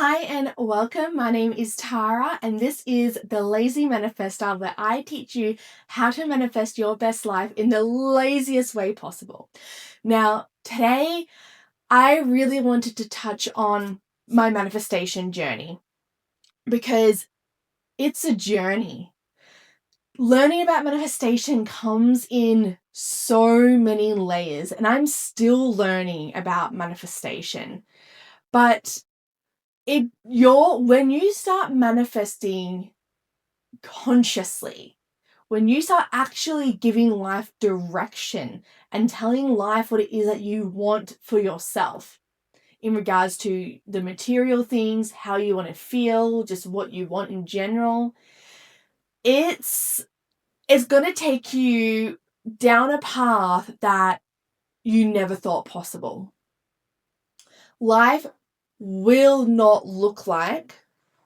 Hi and welcome. My name is Tara, and this is the Lazy Manifestor, where I teach you how to manifest your best life in the laziest way possible. Now, today I really wanted to touch on my manifestation journey because it's a journey. Learning about manifestation comes in so many layers, and I'm still learning about manifestation. But when you start manifesting consciously, when you start actually giving life direction and telling life what it is that you want for yourself in regards to the material things, how you want to feel, just what you want in general, it's going to take you down a path that you never thought possible. Life will not look like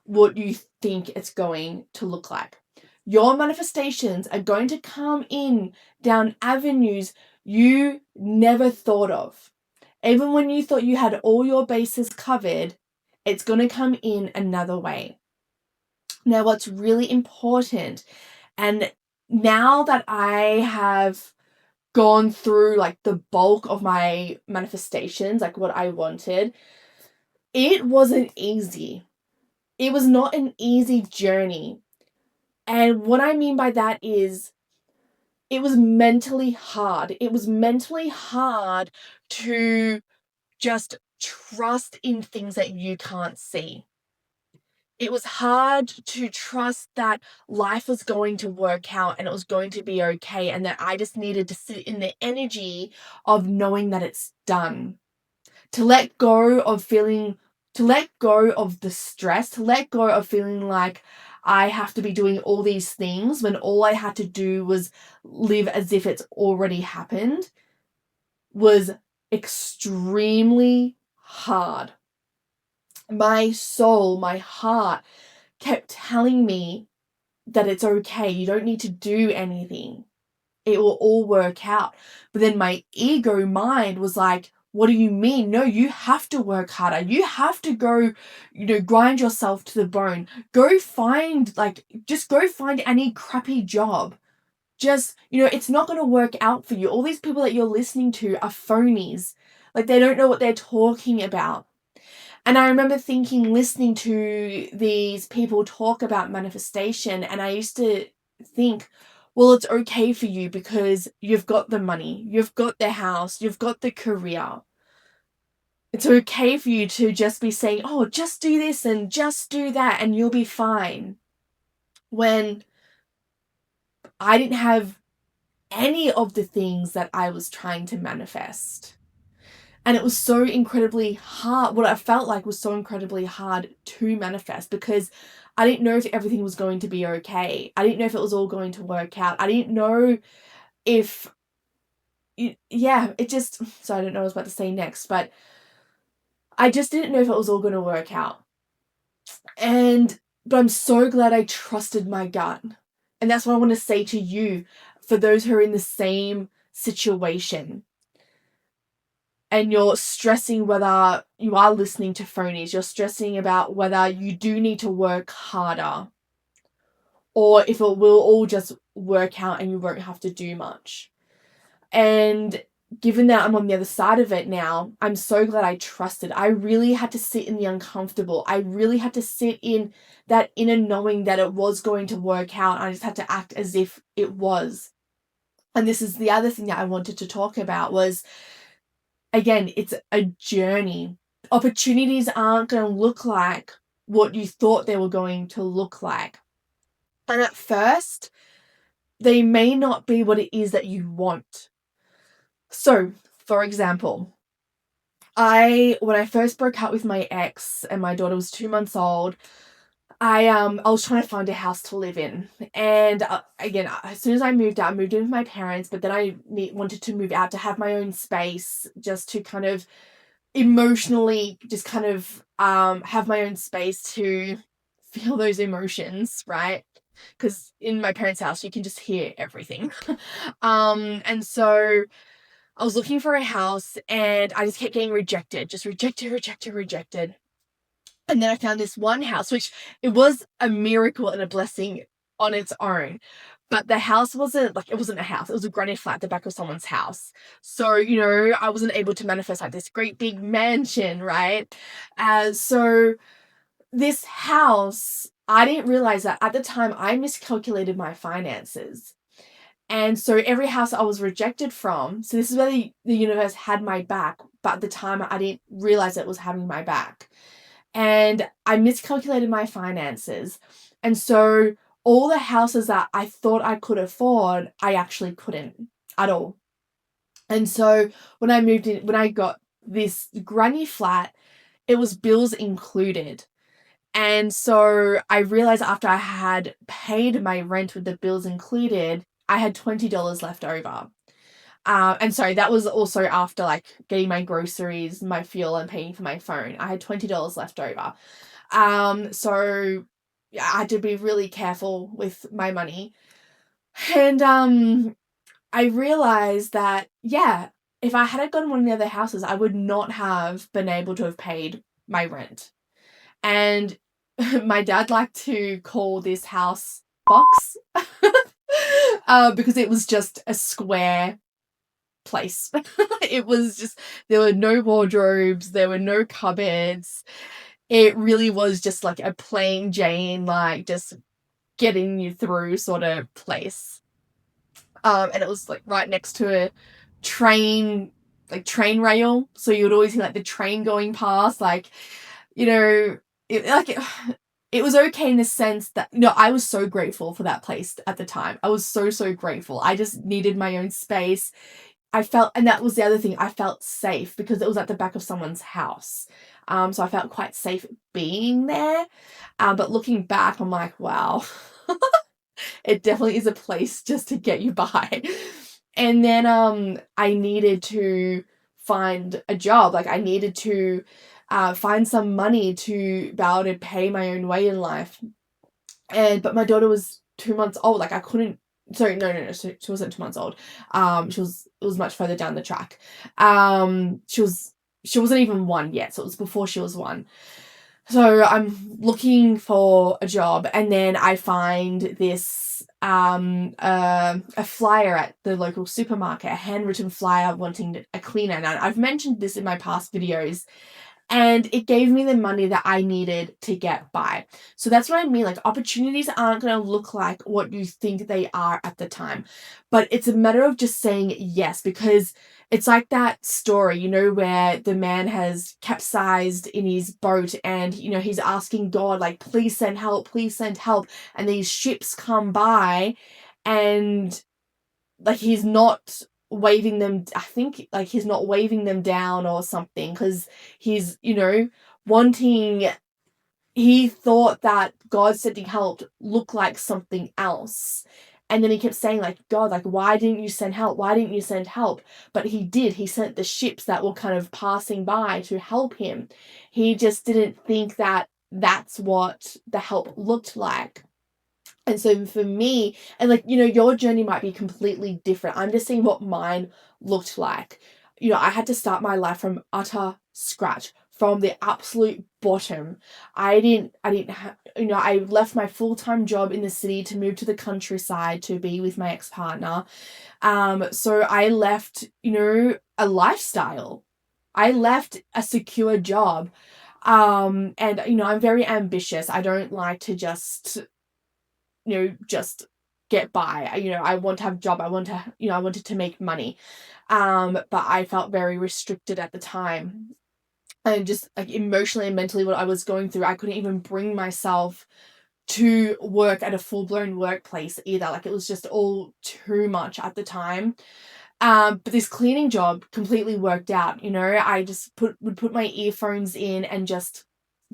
what you think it's going to look like. Your manifestations are going to come in down avenues you never thought of. Even when you thought you had all your bases covered, it's going to come in another way. Now, what's really important, and now that I have gone through like the bulk of my manifestations, like what I wanted, it wasn't easy. It was not an easy journey. And what I mean by that is it was mentally hard. It was mentally hard to just trust in things that you can't see. It was hard to trust that life was going to work out and it was going to be okay, and that I just needed to sit in the energy of knowing that it's done. To let go of the stress, to let go of feeling like I have to be doing all these things when all I had to do was live as if it's already happened, was extremely hard. My soul, my heart kept telling me that it's okay. You don't need to do anything. It will all work out. But then my ego mind was like, what do you mean? No, you have to work harder. You have to go, grind yourself to the bone. Just go find any crappy job. Just, it's not going to work out for you. All these people that you're listening to are phonies. Like, they don't know what they're talking about. And I remember listening to these people talk about manifestation, and I used to think, well, it's okay for you because you've got the money, you've got the house, you've got the career. It's okay for you to just be saying, oh, just do this and just do that and you'll be fine. When I didn't have any of the things that I was trying to manifest. And it was so incredibly hard. What I felt like was so incredibly hard to manifest because I didn't know if everything was going to be okay. I didn't know if it was all going to work out. I didn't know if, so I don't know what I was about to say next, but I just didn't know if it was all going to work out. But I'm so glad I trusted my gut. And that's what I want to say to you, for those who are in the same situation. And you're stressing whether you are listening to phonies, you're stressing about whether you do need to work harder or if it will all just work out and you won't have to do much. And given that I'm on the other side of it now, I'm so glad I trusted. I really had to sit in the uncomfortable. I really had to sit in that inner knowing that it was going to work out. I just had to act as if it was. And this is the other thing that I wanted to talk about was, again, it's a journey. Opportunities aren't going to look like what you thought they were going to look like. And at first, they may not be what it is that you want. So, for example, when I first broke up with my ex and my daughter was 2 months old, I was trying to find a house to live in. And again, as soon as I moved out, I moved in with my parents, but then I wanted to move out to have my own space, just to kind of emotionally just kind of have my own space to feel those emotions, right? Because in my parents' house you can just hear everything. And so I was looking for a house and I just kept getting rejected, just rejected. And then I found this one house, which it was a miracle and a blessing on its own. But the house wasn't like, it wasn't a house, it was a granny flat at the back of someone's house. So, I wasn't able to manifest like this great big mansion, right? So this house, I didn't realize that at the time I miscalculated my finances. And so every house I was rejected from, so this is where the universe had my back, but at the time I didn't realize it was having my back. And I miscalculated my finances. And so all the houses that I thought I could afford, I actually couldn't at all. And so when I moved in, when I got this granny flat, it was bills included. And so I realized after I had paid my rent with the bills included, I had $20 left over. And sorry, that was also after like getting my groceries, my fuel, and paying for my phone. I had $20 left over. So yeah, I had to be really careful with my money. And I realized that, yeah, if I had gone to one of the other houses, I would not have been able to have paid my rent. And my dad liked to call this house box because it was just a square place. It was just, there were no wardrobes, there were no cupboards. It really was just like a plain Jane, like just getting you through sort of place. And it was like right next to a train, like train rail. So you would always hear like the train going past, like, you know, it was okay in the sense that, I was so grateful for that place at the time. I was so, so grateful. I just needed my own space. I felt, and that was the other thing, I felt safe because it was at the back of someone's house. So I felt quite safe being there. But looking back, I'm like, wow, it definitely is a place just to get you by. And then I needed to find a job. Like I needed to find some money to be able to pay my own way in life. But my daughter was 2 months old. Like I couldn't. Sorry, no. She wasn't 2 months old. It was much further down the track. She wasn't even one yet, so it was before she was one. So I'm looking for a job, and then I find this a flyer at the local supermarket, a handwritten flyer wanting a cleaner. Now I've mentioned this in my past videos, and it gave me the money that I needed to get by. So that's what I mean. Like opportunities aren't going to look like what you think they are at the time, but it's a matter of just saying yes, because it's like that story, where the man has capsized in his boat and, he's asking God, like, please send help, please send help. And these ships come by and like he's not waving them, I think like he's not waving them down or something, because he's wanting, he thought that God sending help looked like something else. And then he kept saying like, God, like, why didn't you send help, why didn't you send help? But he did. He sent the ships that were kind of passing by to help him. He just didn't think that that's what the help looked like. And so for me, and like, your journey might be completely different. I'm just seeing what mine looked like. I had to start my life from utter scratch, from the absolute bottom. I left my full-time job in the city to move to the countryside to be with my ex-partner. So I left, a lifestyle. I left a secure job. And, I'm very ambitious. I don't like to just get by. I want to have a job. I wanted to make money. But I felt very restricted at the time. And just like emotionally and mentally what I was going through, I couldn't even bring myself to work at a full-blown workplace either. Like it was just all too much at the time. But this cleaning job completely worked out. I just would put my earphones in and just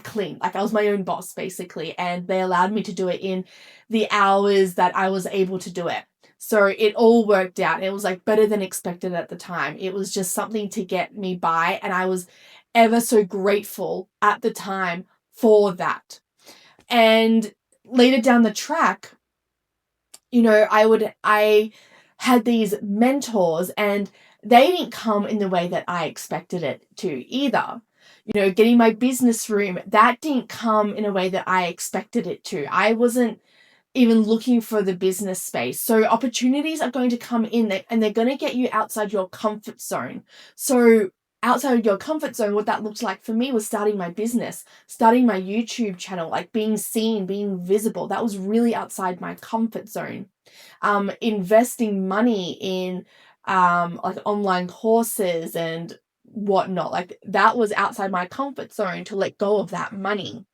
clean. Like I was my own boss basically, and they allowed me to do it in the hours that I was able to do it. So it all worked out. It was like better than expected at the time. It was just something to get me by, and I was ever so grateful at the time for that. And later down the track, I had these mentors, and they didn't come in the way that I expected it to either. getting my business room, that didn't come in a way that I expected it to. I wasn't even looking for the business space. So opportunities are going to come in and they're going to get you outside your comfort zone. So outside of your comfort zone, what that looked like for me was starting my business, starting my YouTube channel, like being seen, being visible. That was really outside my comfort zone. Investing money in like online courses and whatnot, like that was outside my comfort zone to let go of that money.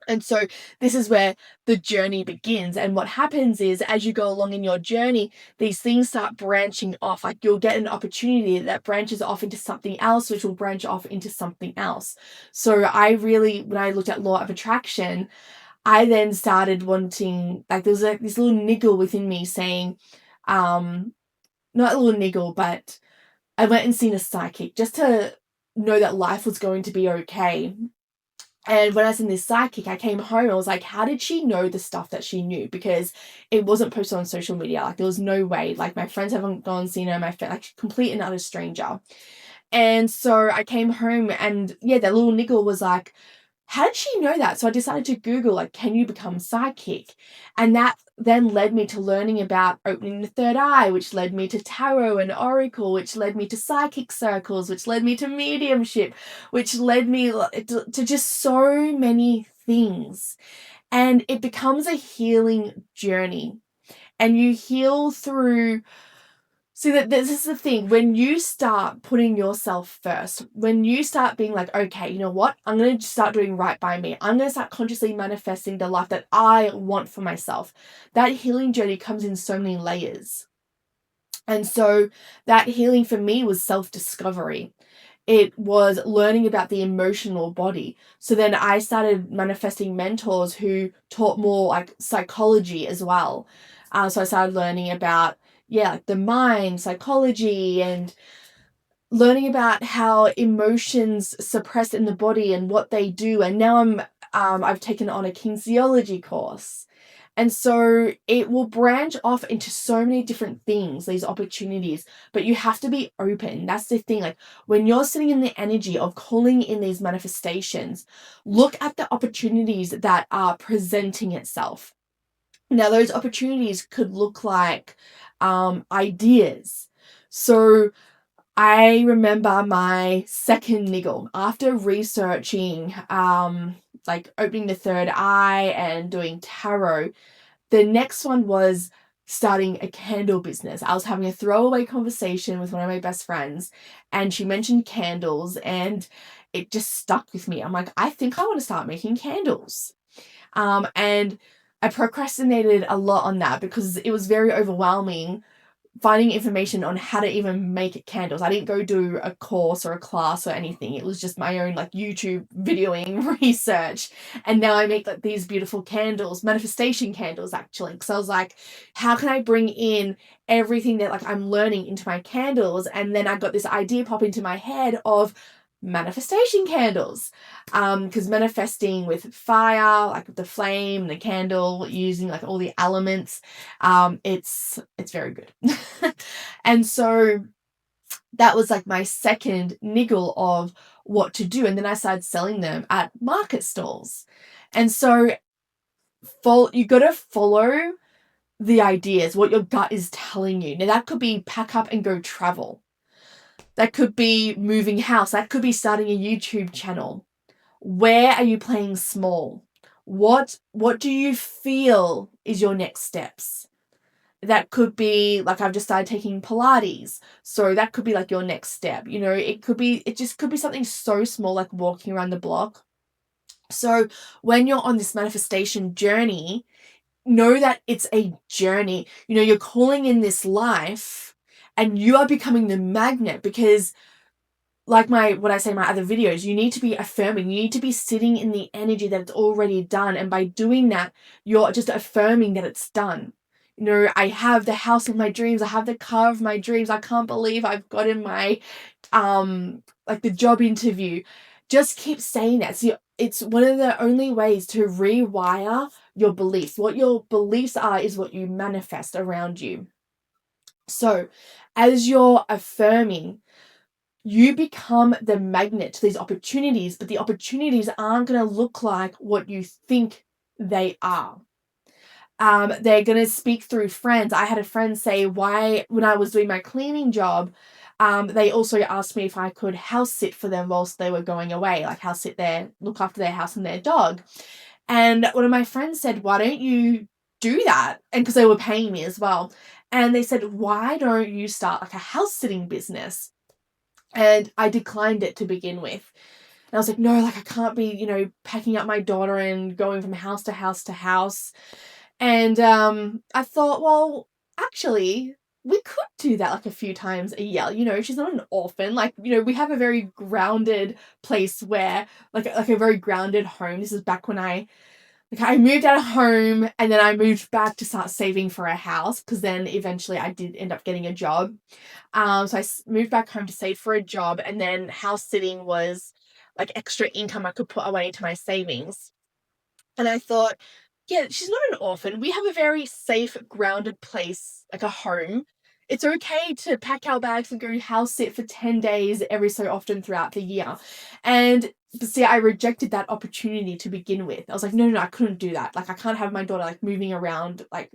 And so this is where the journey begins. And what happens is, as you go along in your journey, these things start branching off. Like you'll get an opportunity that branches off into something else, which will branch off into something else. So when I looked at law of attraction, I then started wanting, like there was like this little niggle within me saying, not a little niggle, but I went and seen a psychic just to know that life was going to be okay. And when I was in this psychic, I came home, I was like, how did she know the stuff that she knew? Because it wasn't posted on social media. Like there was no way. Like my friends haven't gone and seen her, like complete and utter stranger. And so I came home and yeah, that little niggle was like, how did she know that? So I decided to Google, like, can you become psychic? And that then led me to learning about opening the third eye, which led me to tarot and oracle, which led me to psychic circles, which led me to mediumship, which led me to just so many things. And it becomes a healing journey. And you heal through. See, that this is the thing. When you start putting yourself first, when you start being like, okay, you know what? I'm going to start doing right by me. I'm going to start consciously manifesting the life that I want for myself. That healing journey comes in so many layers. And so that healing for me was self-discovery. It was learning about the emotional body. So then I started manifesting mentors who taught more like psychology as well. So I started learning about, like the mind, psychology, and learning about how emotions suppress in the body and what they do. And now I've taken on a kinesiology course. And so it will branch off into so many different things, these opportunities, but you have to be open. That's the thing. Like when you're sitting in the energy of calling in these manifestations, look at the opportunities that are presenting itself. Now, those opportunities could look like ideas. So I remember my second niggle after researching like opening the third eye and doing tarot. The next one was starting a candle business. I was having a throwaway conversation with one of my best friends and she mentioned candles and it just stuck with me. I'm like, I think I want to start making candles. And I procrastinated a lot on that because it was very overwhelming finding information on how to even make candles. I didn't go do a course or a class or anything. It was just my own like YouTube videoing research. And now I make like these beautiful candles, manifestation candles actually. Because I was like, how can I bring in everything that like I'm learning into my candles? And then I got this idea pop into my head of manifestation candles, because manifesting with fire, like the flame, the candle, using like all the elements, it's very good. And so that was like my second niggle of what to do, and then I started selling them at market stalls. And so you got to follow the ideas, what your gut is telling you. Now that could be pack up and go travel. That could be moving house. That could be starting a YouTube channel. Where are you playing small? What do you feel is your next steps? That could be like I've just started taking Pilates. So that could be like your next step. It just could be something so small like walking around the block. So when you're on this manifestation journey, know that it's a journey. You're calling in this life and you are becoming the magnet because like what I say in my other videos, you need to be affirming. You need to be sitting in the energy that it's already done. And by doing that, you're just affirming that it's done. I have the house of my dreams. I have the car of my dreams. I can't believe I've gotten my, like the job interview. Just keep saying that. So it's one of the only ways to rewire your beliefs. What your beliefs are is what you manifest around you. So as you're affirming, you become the magnet to these opportunities, but the opportunities aren't going to look like what you think they are. They're going to speak through friends. I had a friend say why, when I was doing my cleaning job, they also asked me if I could house sit for them whilst they were going away, like house sit there, look after their house and their dog. And one of my friends said, why don't you do that? And because they were paying me as well. And they said, why don't you start like a house sitting business? And I declined it to begin with. And I was like, no, like I can't be, packing up my daughter and going from house to house to house. And I thought, well, actually, we could do that like a few times a year. She's not an orphan. Like, we have a very grounded place where, like a very grounded home. This is back when I moved out of home, and then I moved back to start saving for a house, because then eventually I did end up getting a job. So I moved back home to save for a job, and then house sitting was like extra income I could put away into my savings. And I thought, yeah, she's not an orphan. We have a very safe, grounded place, like a home. It's okay to pack our bags and go house sit for 10 days every so often throughout the year. But see, I rejected that opportunity to begin with. I was like, no, I couldn't do that. Like, I can't have my daughter like moving around like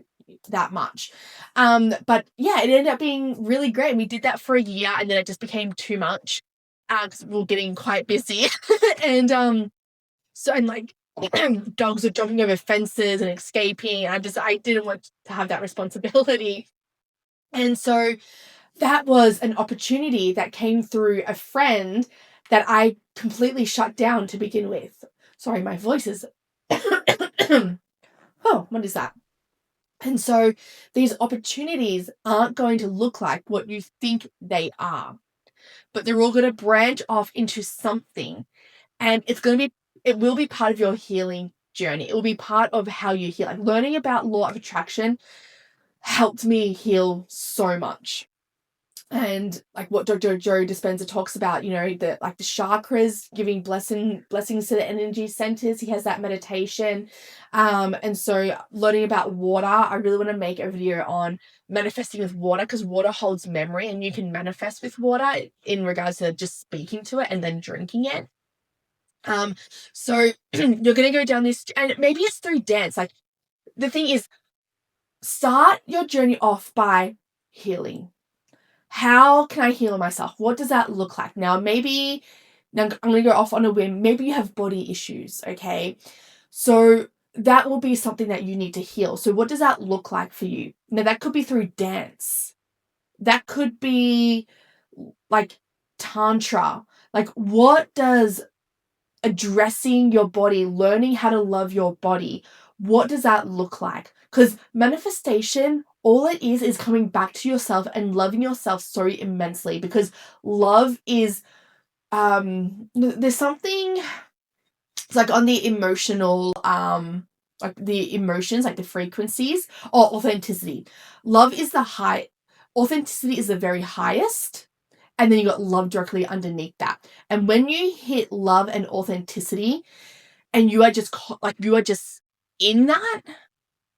that much. But yeah, it ended up being really great. We did that for a year, and then it just became too much because we were getting quite busy. and so, and like, dogs are jumping over fences and escaping. I didn't want to have that responsibility. And so that was an opportunity that came through a friend that I completely shut down to begin with. Sorry, my voice is. Oh, what is that? And so these opportunities aren't going to look like what you think they are, but they're all going to branch off into something. And it will be part of your healing journey. It will be part of how you heal. Like, learning about law of attraction helped me heal so much. And like what Dr. Joe Dispenza talks about, the chakras, giving blessings to the energy centers. He has that meditation. And so learning about water, I really want to make a video on manifesting with water, because water holds memory, and you can manifest with water in regards to just speaking to it and then drinking it. So you're gonna go down this, and maybe it's through dance. Like, the thing is, start your journey off by healing. How can I heal myself? What does that look like? Now I'm gonna go off on a whim. Maybe you have body issues, okay? So that will be something that you need to heal. So what does that look like for you? Now, that could be through dance. That could be like tantra. Like, what does addressing your body, learning how to love your body, what does that look like? Because manifestation, all it is coming back to yourself and loving yourself so immensely, because love is there's something, it's like on the emotional like the emotions, like the frequencies, or authenticity. Love is the high, authenticity is the very highest, and then you got love directly underneath that. And when you hit love and authenticity, and you are just in that,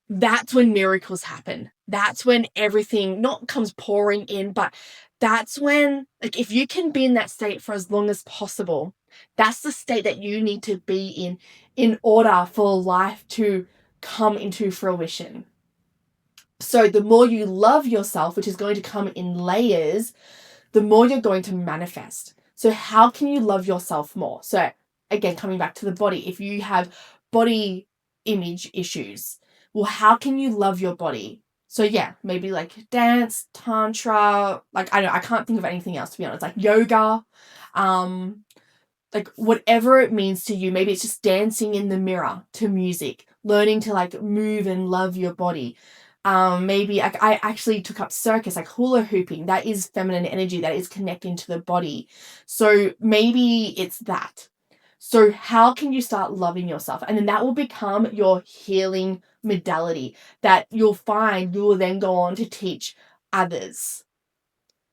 that's when miracles happen. That's when everything not comes pouring in, but that's when, like, if you can be in that state for as long as possible, that's the state that you need to be in order for life to come into fruition. So the more you love yourself, which is going to come in layers, the more you're going to manifest. So how can you love yourself more? So again, coming back to the body, if you have body image issues, well, how can you love your body? So yeah, maybe like dance, tantra, like I can't think of anything else, to be honest, like yoga, like whatever it means to you. Maybe it's just dancing in the mirror to music, learning to like move and love your body. Maybe I actually took up circus, like hula hooping. That is feminine energy, that is connecting to the body. So maybe it's that. So how can you start loving yourself? And then that will become your healing modality that you'll find you will then go on to teach others.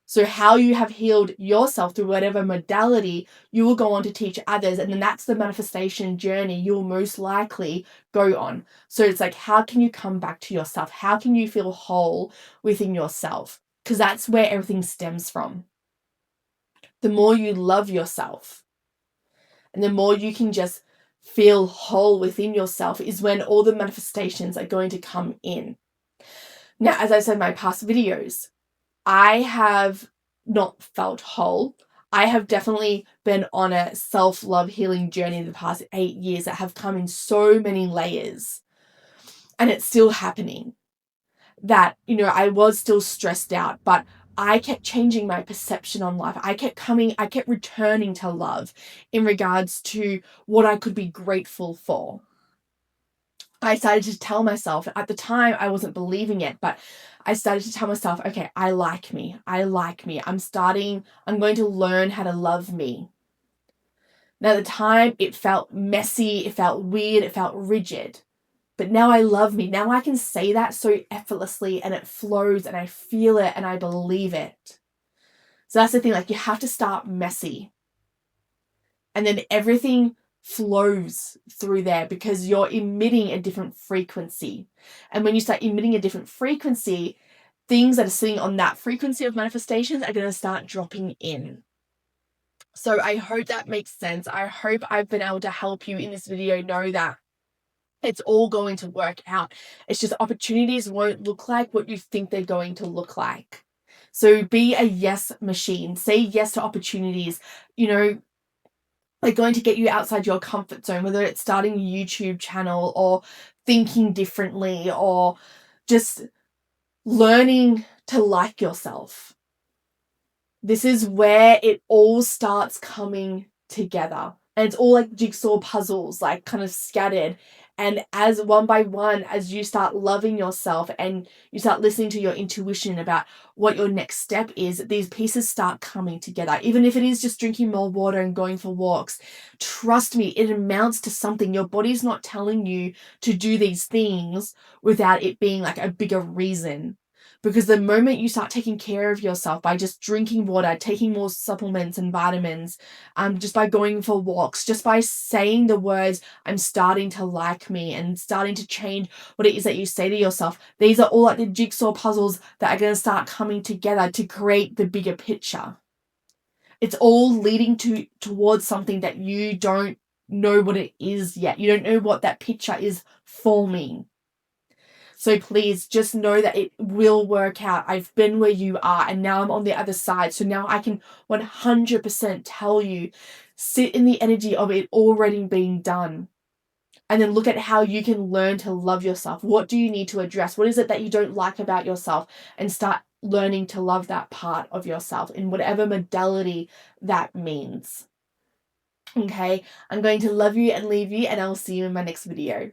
So how you have healed yourself through whatever modality, you will go on to teach others. And then that's the manifestation journey you'll most likely go on. So it's like, how can you come back to yourself? How can you feel whole within yourself? Because that's where everything stems from. the more you love yourself, and the more you can just feel whole within yourself, is when all the manifestations are going to come in. Now, as I said in my past videos, I have not felt whole. I have definitely been on a self-love healing journey the past 8 years that have come in so many layers, and it's still happening. That, I was still stressed out, but I kept changing my perception on life. I kept returning to love in regards to what I could be grateful for. I started to tell myself, at the time I wasn't believing it, but I started to tell myself, okay, I like me. I'm going to learn how to love me. Now, at the time it felt messy, it felt weird, it felt rigid. But now I love me. Now I can say that so effortlessly, and it flows, and I feel it, and I believe it. So that's the thing, like, you have to start messy. And then everything flows through there because you're emitting a different frequency. And when you start emitting a different frequency, things that are sitting on that frequency of manifestations are going to start dropping in. So I hope that makes sense. I hope I've been able to help you in this video know that it's all going to work out. It's just opportunities won't look like what you think they're going to look like. So be a yes machine. Say yes to opportunities. They're going to get you outside your comfort zone, whether it's starting a YouTube channel or thinking differently or just learning to like yourself. This is where it all starts coming together. And it's all like jigsaw puzzles, like kind of scattered. And as one by one, as you start loving yourself and you start listening to your intuition about what your next step is, these pieces start coming together. Even if it is just drinking more water and going for walks, trust me, it amounts to something. Your body's not telling you to do these things without it being like a bigger reason. Because the moment you start taking care of yourself by just drinking water, taking more supplements and vitamins, just by going for walks, just by saying the words, I'm starting to like me, and starting to change what it is that you say to yourself, these are all like the jigsaw puzzles that are going to start coming together to create the bigger picture. It's all leading towards something that you don't know what it is yet. You don't know what that picture is forming. So please just know that it will work out. I've been where you are, and now I'm on the other side. So now I can 100% tell you, sit in the energy of it already being done. And then look at how you can learn to love yourself. What do you need to address? What is it that you don't like about yourself? And start learning to love that part of yourself in whatever modality that means. Okay, I'm going to love you and leave you, and I'll see you in my next video.